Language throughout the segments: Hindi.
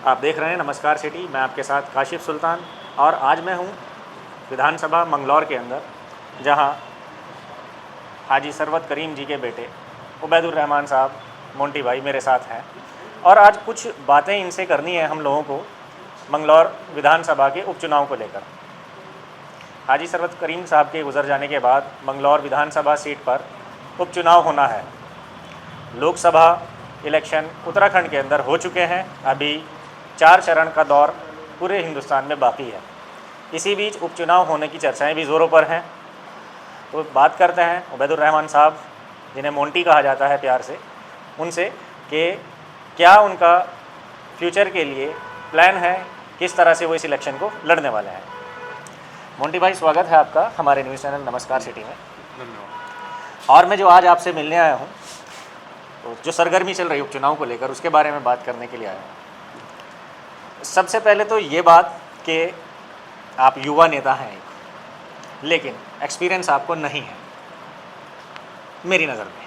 आप देख रहे हैं नमस्कार सिटी। मैं आपके साथ काशिफ सुल्तान और आज मैं हूं विधानसभा मंगलौर के अंदर, जहां हाजी सरवत करीम जी के बेटे उबैदुर रहमान साहब मोंटी भाई मेरे साथ हैं और आज कुछ बातें इनसे करनी है हम लोगों को मंगलौर विधानसभा के उपचुनाव को लेकर। हाजी सरवत करीम साहब के गुजर जाने के बाद मंगलौर विधानसभा सीट पर उपचुनाव होना है। लोकसभा इलेक्शन उत्तराखंड के अंदर हो चुके हैं, अभी 4 चरण का दौर पूरे हिंदुस्तान में बाकी है। इसी बीच उपचुनाव होने की चर्चाएं भी ज़ोरों पर हैं। तो बात करते हैं उबैदुर रहमान साहब, जिन्हें मोंटी कहा जाता है प्यार से, उनसे कि क्या उनका फ्यूचर के लिए प्लान है, किस तरह से वो इस इलेक्शन को लड़ने वाले हैं। मोंटी भाई, स्वागत है आपका हमारे न्यूज़ चैनल नमस्कार सिटी में। धन्यवाद। और मैं जो आज आपसे मिलने आया हूँ, तो जो सरगर्मी चल रही है उपचुनाव को लेकर, उसके बारे में बात करने के लिए आया हूँ। सबसे पहले तो ये बात कि आप युवा नेता हैं एक, लेकिन एक्सपीरियंस आपको नहीं है मेरी नज़र में।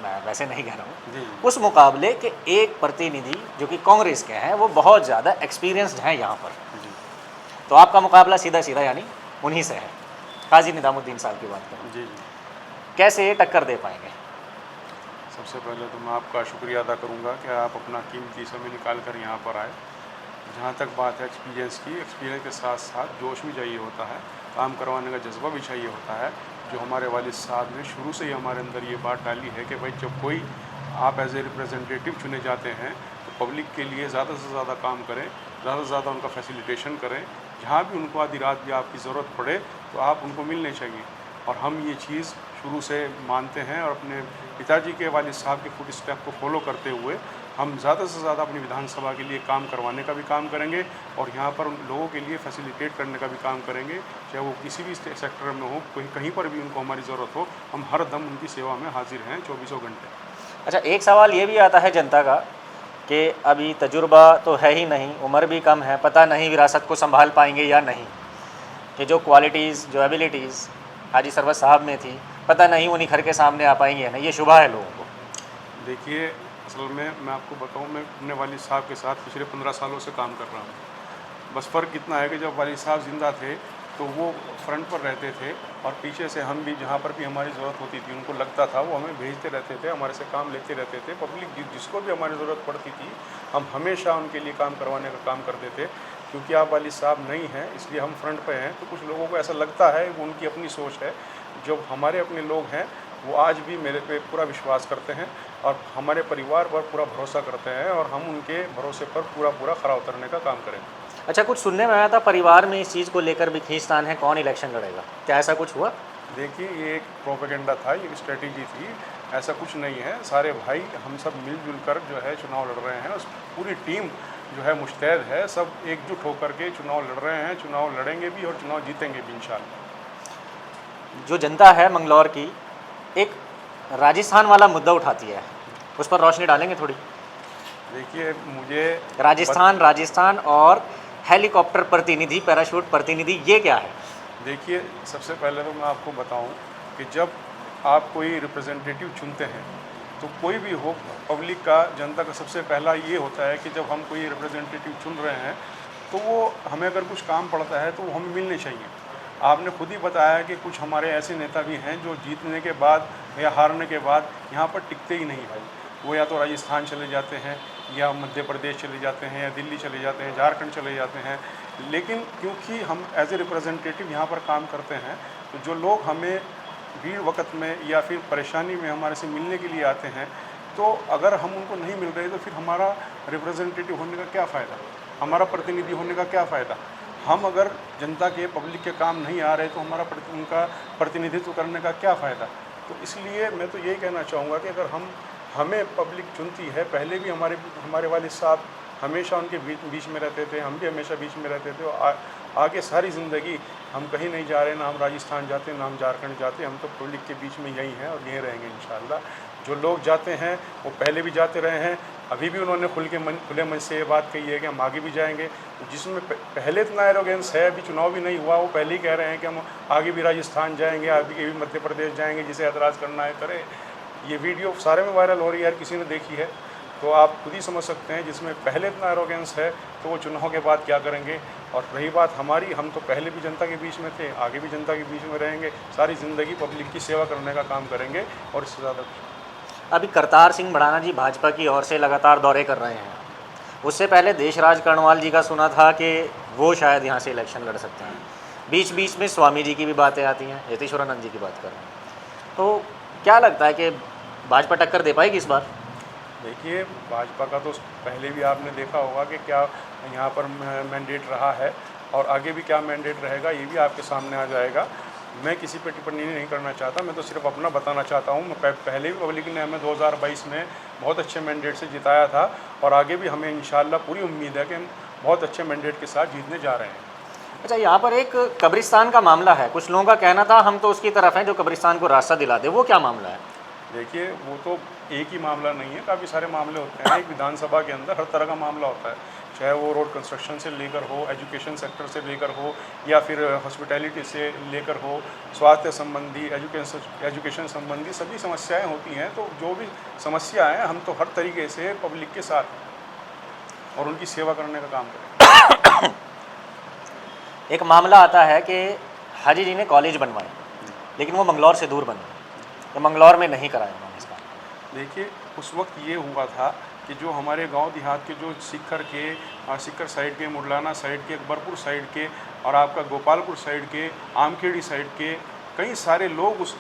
मैं वैसे नहीं कह रहा हूँ, उस मुकाबले के एक प्रतिनिधि जो कि कांग्रेस के हैं वो बहुत ज़्यादा एक्सपीरियंस्ड हैं यहाँ पर। तो आपका मुकाबला सीधा सीधा यानी उन्हीं से है, काजी निज़ामुद्दीन साहब की बात करें। जी, कैसे ये टक्कर दे पाएंगे? सबसे पहले तो मैं आपका शुक्रिया अदा करूंगा कि आप अपना कीमती समय निकाल कर यहाँ पर आए। जहाँ तक बात है एक्सपीरियंस की, एक्सपीरियंस के साथ साथ जोश भी चाहिए होता है, काम करवाने का जज्बा भी चाहिए होता है। जो हमारे वालिद साहब ने शुरू से ही हमारे अंदर ये बात डाली है कि भाई जब कोई आप एज ए रिप्रेजेंटेटिव चुने जाते हैं तो पब्लिक के लिए ज़्यादा से ज़्यादा काम करें, ज़्यादा से ज़्यादा उनका फैसिलिटेशन करें। जहाँ भी उनको आधी रात भी आपकी ज़रूरत पड़े तो आप उनको मिलने चाहिए। और हम ये चीज़ शुरू से मानते हैं और अपने पिताजी के वालिद साहब के फुट स्टेप को फॉलो करते हुए हम ज़्यादा से ज़्यादा अपनी विधानसभा के लिए काम करवाने का भी काम करेंगे और यहाँ पर उन लोगों के लिए फैसिलिटेट करने का भी काम करेंगे। चाहे वो किसी भी सेक्टर में हो, कहीं पर भी उनको हमारी ज़रूरत हो, हम हर दम उनकी सेवा में हाजिर हैं 24 घंटे। अच्छा, एक सवाल ये भी आता है जनता का कि अभी तजुर्बा तो है ही नहीं, उम्र भी कम है, पता नहीं विरासत को संभाल पाएंगे या नहीं, कि जो क्वालिटीज़, जो एबिलिटीज़ हाजी सरवत साहब में थी, पता नहीं वो निखर के सामने आ पाएंगे या नहीं, ये शुबा है लोगों को। देखिए, असल में मैं आपको बताऊं, मैं अपने वालिद साहब के साथ पिछले 15 सालों से काम कर रहा हूं। बस फ़र्क इतना है कि जब वालिद साहब ज़िंदा थे तो वो फ्रंट पर रहते थे और पीछे से हम भी जहाँ पर भी हमारी ज़रूरत होती थी, उनको लगता था, वो हमें भेजते रहते थे, हमारे से काम लेते रहते थे। पब्लिक जिसको भी हमारी ज़रूरत पड़ती थी, हम हमेशा उनके लिए काम करवाने का काम करते थे। क्योंकि आप वालिद साहब नहीं हैं इसलिए हम फ्रंट पे हैं, तो कुछ लोगों को ऐसा लगता है, वो उनकी अपनी सोच है। जो हमारे अपने लोग हैं वो आज भी मेरे पे पूरा विश्वास करते हैं और हमारे परिवार पर पूरा भरोसा करते हैं और हम उनके भरोसे पर पूरा खरा उतरने का काम करें। अच्छा, कुछ सुनने में आया था परिवार में इस चीज़ को लेकर भी खींचतान है, कौन इलेक्शन लड़ेगा, क्या ऐसा कुछ हुआ? देखिए, ये एक प्रोपेगेंडा था, ये स्ट्रेटेजी थी, ऐसा कुछ नहीं है। सारे भाई हम सब मिलजुल कर जो है चुनाव लड़ रहे हैं। उस पूरी टीम जो है मुस्तैद है, सब एकजुट होकर के चुनाव लड़ रहे हैं, चुनाव लड़ेंगे भी और चुनाव जीतेंगे भी इंशाल्लाह। जो जनता है मंगलौर की एक राजस्थान वाला मुद्दा उठाती है, उस पर रोशनी डालेंगे थोड़ी? देखिए, मुझे राजस्थान और हेलीकॉप्टर प्रतिनिधि, पैराशूट प्रतिनिधि, ये क्या है? देखिए, सबसे पहले तो मैं आपको बताऊं कि जब आप कोई रिप्रेजेंटेटिव चुनते हैं तो कोई भी हो, पब्लिक का, जनता का सबसे पहला ये होता है कि जब हम कोई रिप्रेजेंटेटिव चुन रहे हैं तो वो हमें अगर कुछ काम पड़ता है तो वो हमें मिलने चाहिए। आपने खुद ही बताया कि कुछ हमारे ऐसे नेता भी हैं जो जीतने के बाद या हारने के बाद यहाँ पर टिकते ही नहीं भाई। वो या तो राजस्थान चले जाते हैं या मध्य प्रदेश चले जाते हैं या दिल्ली चले जाते हैं, झारखंड चले जाते हैं। लेकिन क्योंकि हम एज ए रिप्रेजेंटेटिव यहाँ पर काम करते हैं तो जो लोग हमें भीड़ वक्त में या फिर परेशानी में हमारे से मिलने के लिए आते हैं, तो अगर हम उनको नहीं मिल रहे तो फिर हमारा रिप्रेजेंटेटिव होने का क्या फ़ायदा, हमारा प्रतिनिधि होने का क्या फ़ायदा। हम अगर जनता के, पब्लिक के काम नहीं आ रहे तो हमारा उनका प्रतिनिधित्व करने का क्या फ़ायदा। तो इसलिए मैं तो यही कहना चाहूँगा कि अगर हमें पब्लिक चुनती है, पहले भी हमारे वालिद साहब हमेशा उनके बीच में रहते थे, हम भी हमेशा बीच में रहते थे और आगे सारी ज़िंदगी हम कहीं नहीं जा रहे, ना हम राजस्थान जाते, ना हम झारखंड जाते, हम तो पब्लिक के बीच में यही हैं और यहीं रहेंगे इंशाल्लाह। जो लोग जाते हैं वो पहले भी जाते रहे हैं, अभी भी उन्होंने खुले मन से ये बात कही है कि हम आगे भी जाएंगे। जिसमें पहले इतना एरोगेंस है, अभी चुनाव भी नहीं हुआ, वो पहले ही कह रहे हैं कि हम आगे भी राजस्थान जाएंगे, आगे भी मध्य प्रदेश जाएंगे, जिसे एतराज़ करना है करे। ये वीडियो सारे में वायरल हो रही है, हर किसी ने देखी है। तो आप खुद ही समझ सकते हैं, जिसमें पहले इतना एरोगेंस है तो वो चुनाव के बाद क्या करेंगे। और रही बात हमारी, हम तो पहले भी जनता के बीच में थे, आगे भी जनता के बीच में रहेंगे, सारी ज़िंदगी पब्लिक की सेवा करने का काम करेंगे और इससे ज़्यादा कुछ। अभी करतार सिंह भड़ाना जी भाजपा की ओर से लगातार दौरे कर रहे हैं। उससे पहले देशराज कर्णवाल जी का सुना था कि वो शायद यहाँ से इलेक्शन लड़ सकते हैं। बीच बीच में स्वामी जी की भी बातें आती हैं, यतीश्वरानंद जी की बात कर रहे हैं। तो क्या लगता है कि भाजपा टक्कर दे पाएगी इस बार? देखिए, भाजपा का तो पहले भी आपने देखा होगा कि क्या यहाँ पर मैंडेट रहा है और आगे भी क्या मैंडेट रहेगा, ये भी आपके सामने आ जाएगा। मैं किसी पे टिप्पणी नहीं करना चाहता, मैं तो सिर्फ अपना बताना चाहता हूँ। पहले भी पब्लिक ने हमें 2022 में बहुत अच्छे मैंडेट से जिताया था और आगे भी हमें इंशाल्लाह पूरी उम्मीद है कि हम बहुत अच्छे मैंडेट के साथ जीतने जा रहे हैं। अच्छा, यहाँ पर एक कब्रिस्तान का मामला है। कुछ लोगों का कहना था हम तो उसकी तरफ हैं जो कब्रिस्तान को रास्ता दिला दे, वो क्या मामला है? देखिए, वो तो एक ही मामला नहीं है, काफ़ी सारे मामले होते हैं। एक विधानसभा के अंदर हर तरह का मामला होता है, चाहे वो रोड कंस्ट्रक्शन से लेकर हो, एजुकेशन सेक्टर से लेकर हो, या फिर हॉस्पिटैलिटी से लेकर हो, स्वास्थ्य संबंधी, एजुकेशन संबंधी सभी समस्याएं होती हैं। तो जो भी समस्या है, हम तो हर तरीके से पब्लिक के साथ और उनकी सेवा करने का काम करें। एक मामला आता है कि हाजी जी ने कॉलेज बनवाए, लेकिन वो मंगलौर से दूर बने, तो मंगलौर में नहीं कराया उन्होंने इसका। देखिए, उस वक्त ये हुआ था कि जो हमारे गांव देहात के जो सीकर साइड के, मुरलाना साइड के, अकबरपुर साइड के और आपका गोपालपुर साइड के, आमखेड़ी साइड के कई सारे लोग उस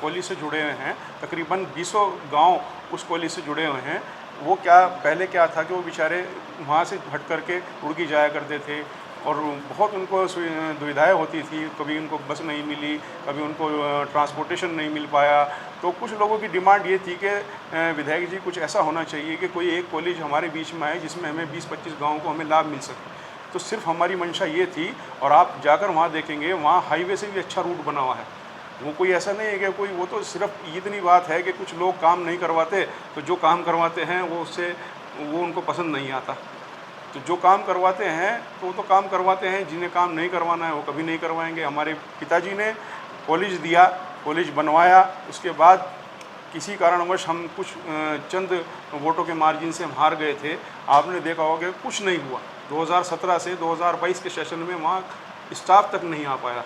कॉलेज से जुड़े हुए हैं। तकरीबन 20 गांव उस कॉलेज से जुड़े हुए हैं। वो पहले क्या था कि वो बेचारे वहाँ से हट करके रुड़की जाया करते थे और बहुत उनको दुविधाएं होती थी। कभी उनको बस नहीं मिली, कभी उनको ट्रांसपोर्टेशन नहीं मिल पाया। तो कुछ लोगों की डिमांड ये थी कि विधायक जी कुछ ऐसा होना चाहिए कि कोई एक कॉलेज हमारे बीच में आए जिसमें हमें 20-25 गाँव को हमें लाभ मिल सके। तो सिर्फ हमारी मंशा ये थी। और आप जाकर वहाँ देखेंगे, वहाँ हाईवे से भी अच्छा रूट बना हुआ है। वो कोई ऐसा नहीं है कि कोई, वो तो सिर्फ इतनी बात है कि कुछ लोग काम नहीं करवाते, तो जो काम करवाते हैं वो उनको पसंद नहीं आता। तो जो काम करवाते हैं तो वो तो काम करवाते हैं, जिन्हें काम नहीं करवाना है वो कभी नहीं करवाएंगे। हमारे पिताजी ने कॉलेज दिया, कॉलेज बनवाया, उसके बाद किसी कारणवश हम कुछ चंद वोटों के मार्जिन से हम हार गए थे। आपने देखा होगा कि कुछ नहीं हुआ। 2017 से 2022 के सेशन में वहाँ स्टाफ तक नहीं आ पाया।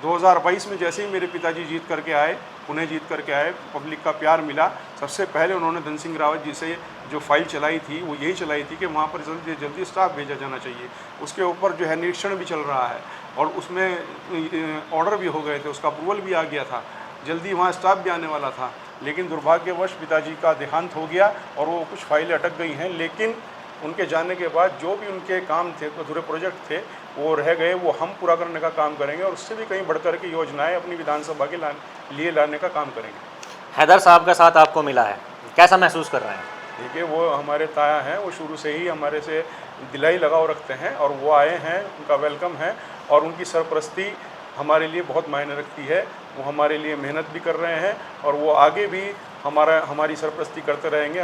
2022 में जैसे ही मेरे पिताजी जीत करके आए, पुणे जीत करके आए, पब्लिक का प्यार मिला। सबसे पहले उन्होंने धन सिंह रावत जी से जो फाइल चलाई थी वो यही चलाई थी कि वहाँ पर जल्दी जल्दी स्टाफ भेजा जाना चाहिए। उसके ऊपर जो है निरीक्षण भी चल रहा है और उसमें ऑर्डर भी हो गए थे, उसका अप्रूवल भी आ गया था, जल्दी वहाँ स्टाफ भी आने वाला था। लेकिन दुर्भाग्यवश पिताजी का देहांत हो गया और वो कुछ फाइलें अटक गई हैं। लेकिन उनके जाने के बाद जो भी उनके काम थे, अधूरे प्रोजेक्ट थे, वो रह गए, वो हम पूरा करने का काम करेंगे और उससे भी कहीं बढ़कर के योजनाएं अपनी विधानसभा के लिए लाने का काम करेंगे। हैदर साहब का साथ आपको मिला है, कैसा महसूस कर रहे हैं? देखिए, वो हमारे ताया हैं, वो शुरू से ही हमारे से दिलाई लगाव रखते हैं और वो आए हैं, उनका वेलकम है और उनकी सरपरस्ती हमारे लिए बहुत मायने रखती है। वो हमारे लिए मेहनत भी कर रहे हैं और वो आगे भी हमारी सरपरस्ती करते रहेंगे।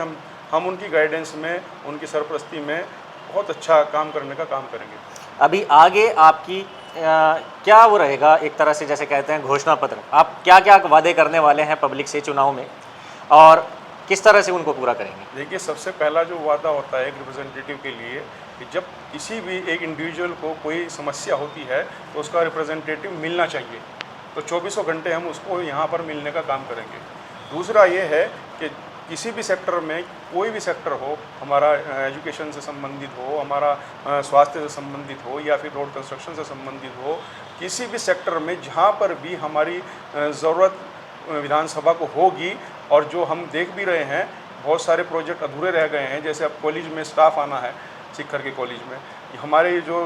हम उनकी गाइडेंस में, उनकी सरपरस्ती में बहुत अच्छा काम करने का काम करेंगे। अभी आगे आपकी क्या वो रहेगा, एक तरह से जैसे कहते हैं घोषणा पत्र, आप क्या क्या वादे करने वाले हैं पब्लिक से चुनाव में और किस तरह से उनको पूरा करेंगे? देखिए, सबसे पहला जो वादा होता है एक रिप्रेजेंटेटिव के लिए कि जब किसी भी एक इंडिविजुअल को कोई समस्या होती है तो उसका रिप्रेजेंटेटिव मिलना चाहिए। तो 24 घंटे हम उसको यहाँ पर मिलने का काम करेंगे। दूसरा ये है कि किसी भी सेक्टर में, कोई भी सेक्टर हो, हमारा एजुकेशन से संबंधित हो, हमारा स्वास्थ्य से संबंधित हो या फिर रोड कंस्ट्रक्शन से संबंधित हो, किसी भी सेक्टर में जहाँ पर भी हमारी ज़रूरत विधानसभा को होगी और जो हम देख भी रहे हैं बहुत सारे प्रोजेक्ट अधूरे रह गए हैं। जैसे अब कॉलेज में स्टाफ आना है, सीकर के कॉलेज में, हमारे जो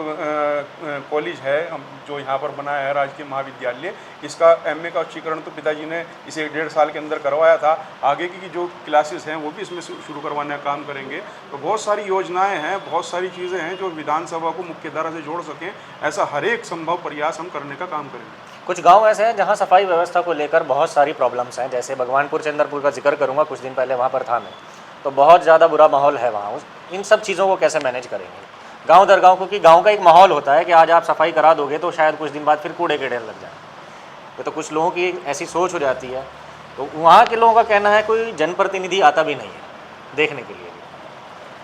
कॉलेज है जो यहाँ पर बनाया है राजकीय महाविद्यालय, इसका एमए का उच्चीकरण तो पिताजी ने इसे 1.5 साल के अंदर करवाया था। आगे की जो क्लासेस हैं वो भी इसमें शुरू करवाने का काम करेंगे। तो बहुत सारी योजनाएं हैं, बहुत सारी चीज़ें हैं जो विधानसभा को मुख्यधारा से जोड़ सकें। ऐसा हर एक संभव प्रयास हम करने का काम करेंगे। कुछ गांव ऐसे हैं जहां सफाई व्यवस्था को लेकर बहुत सारी प्रॉब्लम्स हैं, जैसे भगवानपुर चंद्रपुर का जिक्र करूंगा, कुछ दिन पहले वहां पर था मैं, तो बहुत ज़्यादा बुरा माहौल है वहाँ। इन सब चीज़ों को कैसे मैनेज करेंगे गांव दर गांव? क्योंकि गांव का एक माहौल होता है कि आज आप सफाई करा दोगे तो शायद कुछ दिन बाद फिर कूड़े के ढेर लग जाए। तो कुछ लोगों की ऐसी सोच हो जाती है। तो वहाँ के लोगों का कहना है कोई जनप्रतिनिधि आता भी नहीं है देखने के लिए।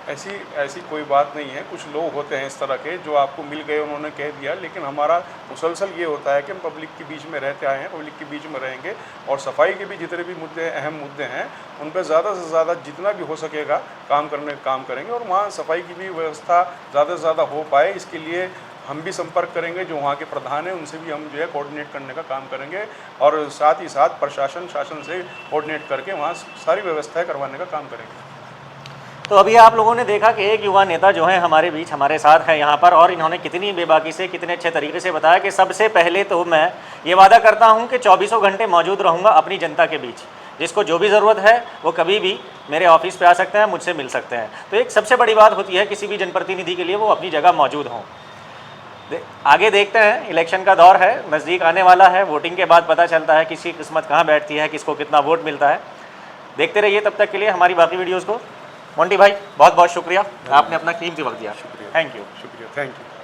ऐसी कोई बात नहीं है। कुछ लोग होते हैं इस तरह के जो आपको मिल गए, उन्होंने कह दिया, लेकिन हमारा मुसलसल ये होता है कि हम पब्लिक के बीच में रहते आए हैं, पब्लिक के बीच में रहेंगे और सफाई के भी जितने भी मुद्दे, अहम मुद्दे हैं, उन पर ज़्यादा से ज़्यादा जितना भी हो सकेगा काम करेंगे और वहाँ सफाई की भी व्यवस्था ज़्यादा से ज़्यादा हो पाए, इसके लिए हम भी संपर्क करेंगे। जो वहाँ के प्रधान हैं उनसे भी हम जो है कोऑर्डिनेट करने का काम करेंगे और साथ ही साथ प्रशासन शासन से कोऑर्डिनेट करके वहाँ सारी व्यवस्थाएं करवाने का काम करेंगे। तो अभी आप लोगों ने देखा कि एक युवा नेता जो है हमारे बीच हमारे साथ है यहाँ पर, और इन्होंने कितनी बेबाकी से, कितने अच्छे तरीके से बताया कि सबसे पहले तो मैं ये वादा करता हूँ कि 24 घंटे मौजूद रहूँगा अपनी जनता के बीच। जिसको जो भी ज़रूरत है वो कभी भी मेरे ऑफिस पे आ सकते हैं, मुझसे मिल सकते हैं। तो एक सबसे बड़ी बात होती है किसी भी जनप्रतिनिधि के लिए, वो अपनी जगह मौजूद हों। आगे देखते हैं, इलेक्शन का दौर है, नज़दीक आने वाला है, वोटिंग के बाद पता चलता है किसी की किस्मत कहाँ बैठती है, किसको कितना वोट मिलता है। देखते रहिए तब तक के लिए हमारी बाकी वीडियोज़ को। मोंटी भाई बहुत बहुत शुक्रिया, आपने अपना कीमती वक्त दिया। शुक्रिया, थैंक यू। शुक्रिया, थैंक यू।